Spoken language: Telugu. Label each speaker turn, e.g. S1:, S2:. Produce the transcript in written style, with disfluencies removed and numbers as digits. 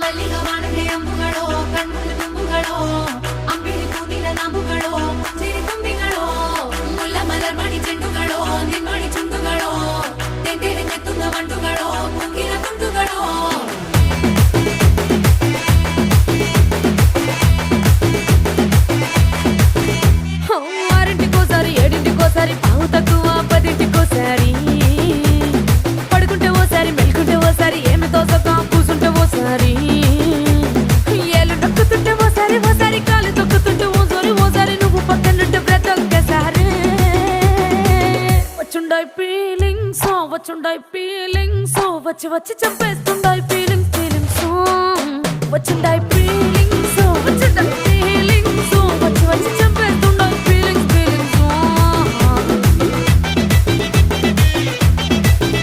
S1: ಮಲ್ಲಿಗ ವಾಣಗೆ ಅಂಬುಗಳೋ ಕಣ್ಣುಗಳ ತುಂಬುಗಳೋ ಅಂಬಿಳಿ ಕೂದಿನ ನಂಬುಗಳೋ ಮುಂಚಿರಿ ತುಂಬಿಗಳೋ ಮುಲ್ಲ ಮಲರ್ಮಣಿ ಚೆಂಡುಗಳೋ ನಿನ್ಮಣಿ ಚುಂಡುಗಳೋ ತೆಂಡೆರೆ ಕೆತ್ತುന്ന వంಟುಗಳೋ ಮುಂಗಿನ ತುಂಡುಗಳೋ ఆరింటికోసారి ఏడింటికోసారి పావు తక్కువ పదింటికోసారి పడుకుంటే ఓసారి మెలుకుంటే ఓసారి ఏమి తోసక కూసుంటే ఓసారి ఏలు నొక్కుతుంటే ఓసారి ఓసారి కాలు తొక్కుతుంటే ఓసారి నువ్వు పక్కనుంటే బ్రతొక్కసారి వచ్చుండాయి ఫీలింగ్స్ వచ్చి వచ్చి చంపేస్తుండాయి ఫీలింగ్స్ వచ్చిండాయి ఫీలింగ్స్